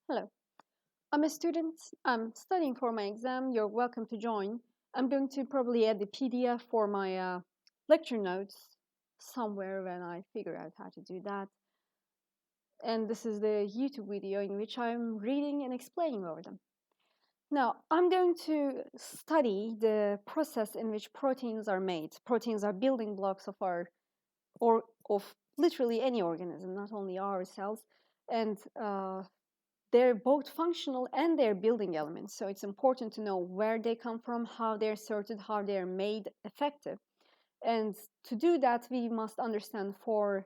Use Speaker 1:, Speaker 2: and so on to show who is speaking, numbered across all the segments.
Speaker 1: Hello, I'm a student. I'm studying for my exam. You're welcome to join. I'm going to probably add the PDF for my lecture notes somewhere when I figure out how to do that. And this is the YouTube video in which I'm reading and explaining over them. Now, I'm going to study the process in which proteins are made. Proteins are building blocks of of literally any organism, not only our cells. And they're both functional and they're building elements. So it's important to know where they come from, how they're sorted, how they're made effective. And to do that, we must understand four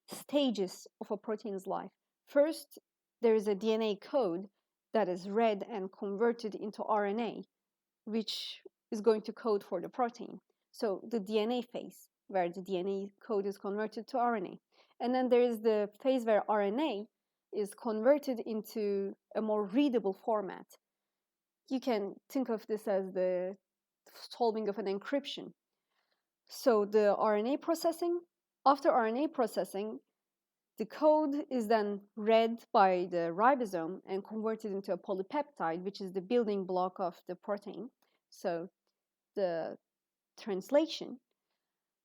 Speaker 1: stages of a protein's life. First, there is a DNA code that is read and converted into RNA, which is going to code for the protein. So the DNA phase, where the DNA code is converted to RNA. And then there is the phase where RNA is converted into a more readable format. You can think of this as the solving of an encryption. So the RNA processing, after RNA processing, the code is then read by the ribosome and converted into a polypeptide, which is the building block of the protein. So the translation.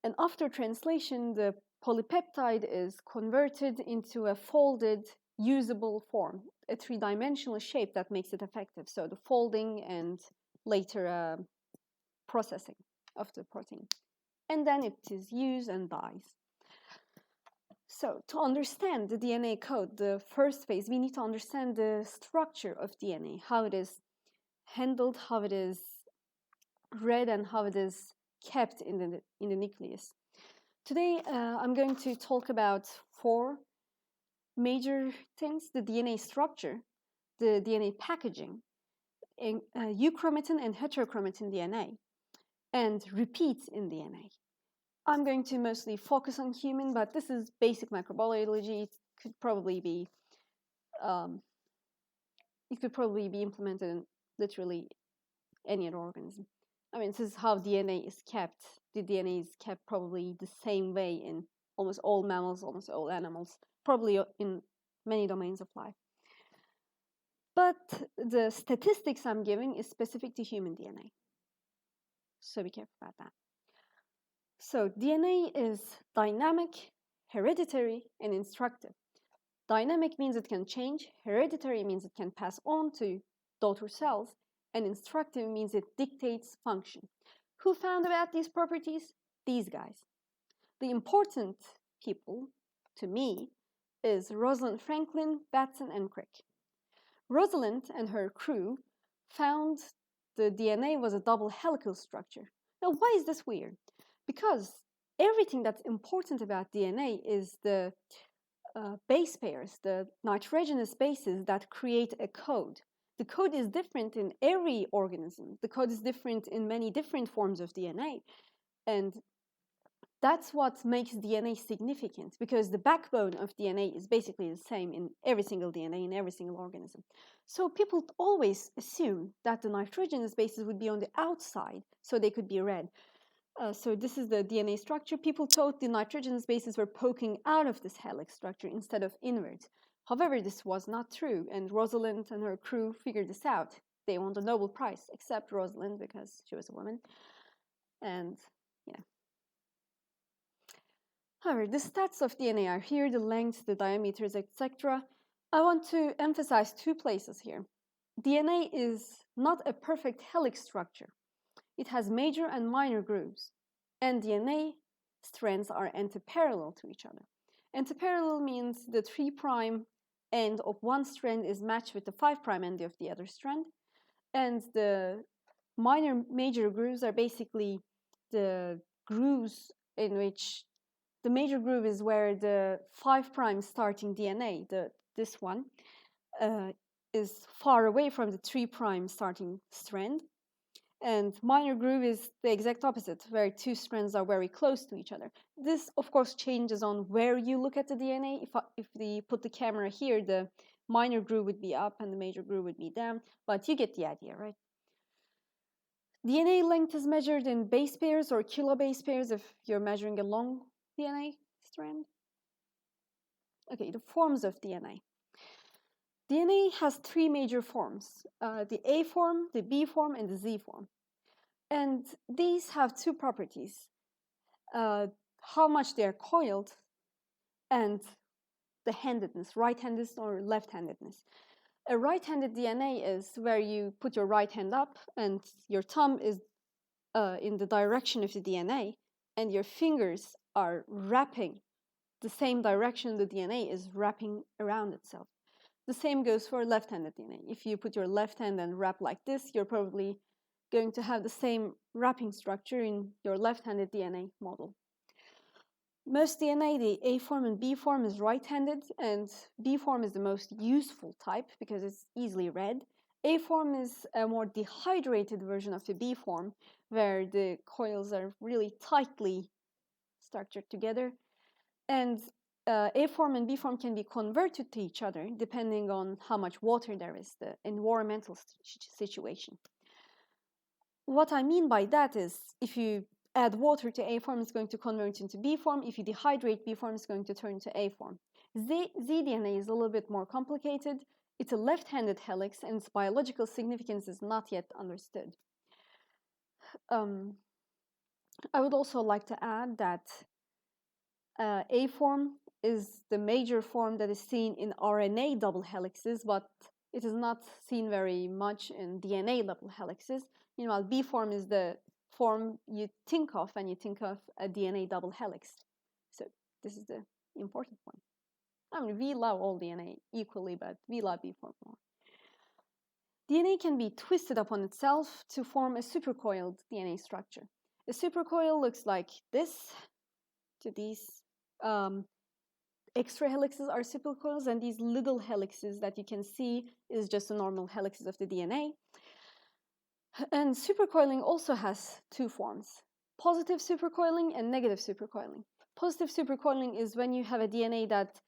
Speaker 1: And after translation, the polypeptide is converted into a folded, usable form, a three-dimensional shape that makes it effective. So the folding and later processing of the protein. And then it is used and dies. So to understand the DNA code, the first phase, we need to understand the structure of DNA, how it is handled, how it is read, and how it is kept in the nucleus. Today, I'm going to talk about four major things: the DNA structure, the DNA packaging, euchromatin and heterochromatin DNA, and repeats in DNA. I'm going to mostly focus on human, but this is basic microbiology. It could probably be implemented in literally any other organism. I mean, this is how DNA is kept. The DNA is kept probably the same way in almost all mammals, almost all animals, probably in many domains of life. But the statistics I'm giving is specific to human DNA. So be careful about that. So DNA is dynamic, hereditary, and instructive. Dynamic means it can change. Hereditary means it can pass on to daughter cells. And instructive means it dictates function. Who found about these properties? These guys. The important people, to me, is Rosalind Franklin, Watson, and Crick. Rosalind and her crew found the DNA was a double helical structure. Now, why is this weird? Because everything that's important about DNA is the base pairs, the nitrogenous bases that create a code. The code is different in every organism. The code is different in many different forms of DNA. And that's what makes DNA significant, because the backbone of DNA is basically the same in every single DNA in every single organism. So people always assume that the nitrogenous bases would be on the outside, so they could be read. So this is the DNA structure. People thought the nitrogenous bases were poking out of this helix structure instead of inwards. However, this was not true, and Rosalind and her crew figured this out. They won the Nobel Prize, except Rosalind because she was a woman. And yeah. However, the stats of DNA are here, the lengths, the diameters, etc. I want to emphasize two places here. DNA is not a perfect helix structure. It has major and minor grooves, and DNA strands are antiparallel to each other. Antiparallel means the 3' end of one strand is matched with the 5' end of the other strand, and the major grooves are basically the grooves in which the major groove is where the 5' starting DNA, this one, is far away from the 3' starting strand. And minor groove is the exact opposite, where two strands are very close to each other. This, of course, changes on where you look at the DNA. If we put the camera here, the minor groove would be up and the major groove would be down, but you get the idea, right? DNA length is measured in base pairs or kilobase pairs if you're measuring a long DNA strand. Okay, the forms of DNA. DNA has three major forms, the A form, the B form, and the Z form. And these have two properties, how much they are coiled and the handedness, right-handedness or left-handedness. A right-handed DNA is where you put your right hand up and your thumb is in the direction of the DNA and your fingers are wrapping the same direction the DNA is wrapping around itself. The same goes for left-handed DNA. If you put your left hand and wrap like this, you're probably going to have the same wrapping structure in your left-handed DNA model. Most DNA, the A form and B form, is right-handed, and B form is the most useful type because it's easily read. A form is a more dehydrated version of the B form, where the coils are really tightly structured together. And A form and B form can be converted to each other depending on how much water there is, the environmental situation. What I mean by that is if you add water to A form, it's going to convert into B form. If you dehydrate B form, it's going to turn to A form. Z-DNA is a little bit more complicated. It's a left-handed helix, and its biological significance is not yet understood. I would also like to add that A form is the major form that is seen in RNA double helixes, but it is not seen very much in DNA double helixes. Meanwhile, B form is the form you think of when you think of a DNA double helix. So this is the important one. I mean, we love all DNA equally, but we love B form more. DNA can be twisted upon itself to form a supercoiled DNA structure. A supercoil looks like this. To these extra helices are supercoils, and these little helices that you can see is just the normal helices of the DNA. And supercoiling also has two forms, positive supercoiling and negative supercoiling. Positive supercoiling is when you have a DNA that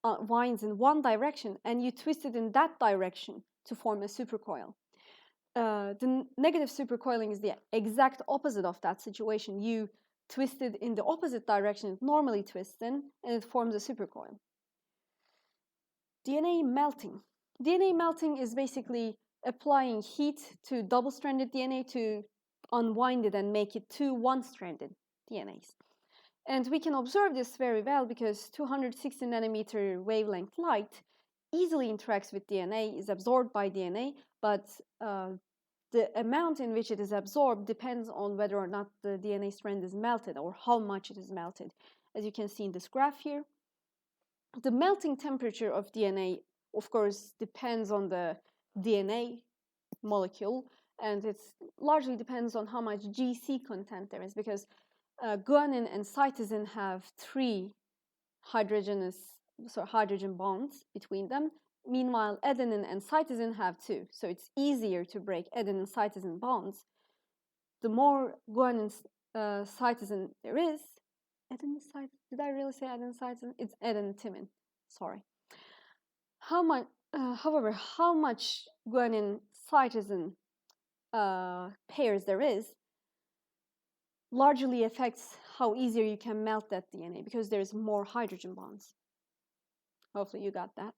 Speaker 1: winds in one direction and you twist it in that direction to form a supercoil. The negative supercoiling is the exact opposite of that situation. You twist it in the opposite direction it normally twists in, and it forms a supercoil. DNA melting. DNA melting is basically applying heat to double-stranded DNA to unwind it and make it two one-stranded DNAs. And we can observe this very well because 260 nanometer wavelength light easily interacts with DNA, is absorbed by DNA, but the amount in which it is absorbed depends on whether or not the DNA strand is melted or how much it is melted. As you can see in this graph here, the melting temperature of DNA, of course, depends on the DNA molecule, and it largely depends on how much GC content there is, because guanine and cytosine have three hydrogen bonds between them. Meanwhile, adenine and cytosine have two, so it's easier to break adenine cytosine bonds. The more guanine cytosine there is, did I really say adenine cytosine? It's adenine thymine, sorry. However, how much guanine cytosine pairs there is largely affects how easier you can melt that DNA because there's more hydrogen bonds. Hopefully you got that.